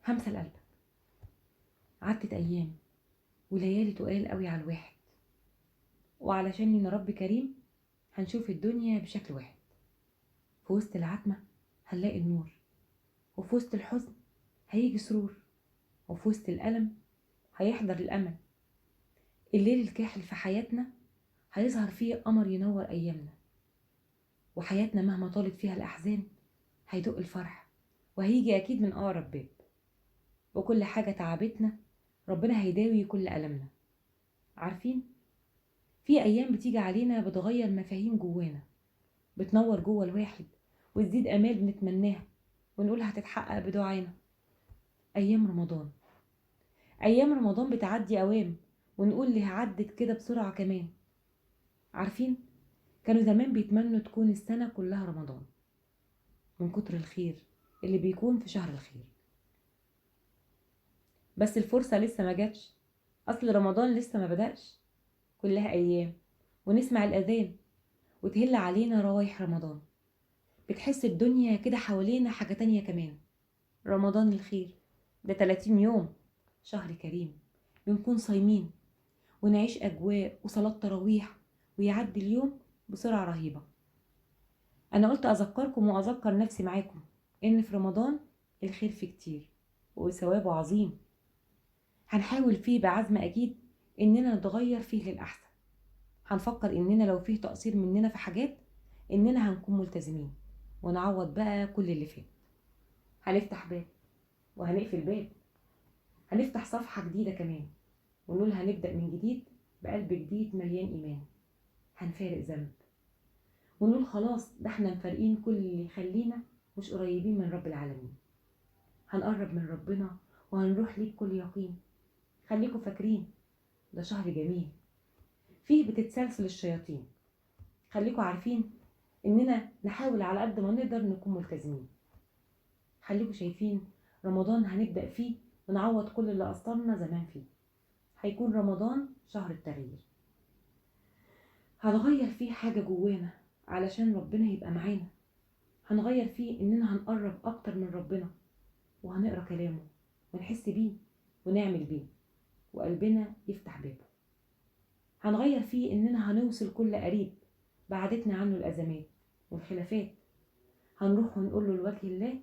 همسة لقلبك. عدت أيام وليالي تقال قوي على الواحد، وعلشان إن رب كريم هنشوف الدنيا بشكل واحد. في وسط العتمة هنلاقي النور، وفي وسط الحزن هيجي سرور، وفي وسط الألم هيحضر الأمل. الليل الكاحل في حياتنا هيظهر فيه قمر ينور أيامنا، وحياتنا مهما طالت فيها الأحزان هيدق الفرح وهيجي أكيد من أقرب باب. وكل حاجة تعبتنا ربنا هيداوي كل ألمنا. عارفين، في أيام بتيجي علينا بتغير مفاهيم جوانا، بتنور جوا الواحد وتزيد آمال بنتمناها ونقول هتتحقق بدعانا. أيام رمضان، أيام رمضان بتعدي أوام ونقول ليه عدت كده بسرعة كمان. عارفين، كانوا زمان بيتمنوا تكون السنة كلها رمضان من كتر الخير اللي بيكون في شهر الخير. بس الفرصة لسه ما جاتش، أصل رمضان لسه ما بدأش. كلها أيام ونسمع الأذان وتهل علينا روايح رمضان. بتحس الدنيا كده حوالينا حاجة تانية كمان. رمضان الخير ده 30 يوم، شهر كريم بنكون صايمين ونعيش أجواء وصلاة تراويح، ويعدي اليوم بسرعة رهيبة. أنا قلت أذكركم وأذكر نفسي معاكم إن في رمضان الخير فيه كتير وثوابه عظيم. هنحاول فيه بعزم أكيد إننا نتغير فيه للأحسن. هنفكر إننا لو فيه تقصير مننا في حاجات إننا هنكون ملتزمين ونعوض بقى كل اللي فات. هنفتح باب وهنقفل باب، هنفتح صفحة جديدة كمان ونقول هنبدأ من جديد بقلب جديد مليان إيمان. هنفارق ذنب ونقول خلاص ده احنا مفارقين كل اللي يخلينا مش قريبين من رب العالمين. هنقرب من ربنا وهنروح ليه بكل يقين. خليكم فاكرين ده شهر جميل فيه بتتسلسل الشياطين. خليكم عارفين إننا نحاول على قد ما نقدر نكون ملتزمين. خليكم شايفين رمضان هنبدأ فيه ونعوض كل اللي قصرنا زمان فيه. هيكون رمضان شهر التغيير، هنغير فيه حاجة جوانا علشان ربنا يبقى معانا. هنغير فيه إننا هنقرب أكتر من ربنا وهنقرأ كلامه ونحس بيه ونعمل بيه وقلبنا يفتح بابه. هنغير فيه إننا هنوصل كل قريب بعدتنا عنه الأزمات والخلافات. هنروح ونقول له لوجه الله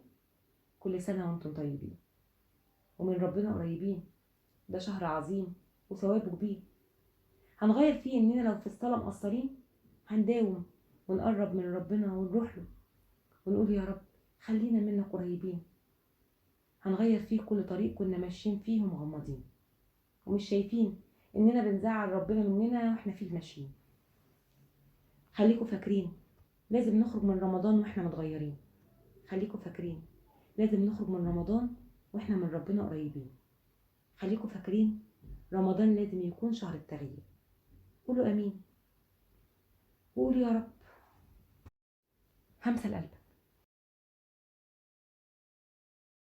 كل سنة وانتم طيبين ومن ربنا قريبين، ده شهر عظيم وثوابه كبير. هنغير فيه إننا لو في الصلاة مقصرين هنداوم ونقرب من ربنا ونروح له ونقول يا رب خلينا منك قريبين. هنغير فيه كل طريق كنا ماشيين فيه ومغمضين ومش شايفين إننا بنزعل ربنا مننا واحنا فيه ماشيين. خليكوا فاكرين لازم نخرج من رمضان واحنا متغيرين. خليكوا فاكرين لازم نخرج من رمضان واحنا من ربنا قريبين. خليكوا فاكرين رمضان لازم يكون شهر التغيير. قولوا امين وقولوا يا رب. همسة لقلبك.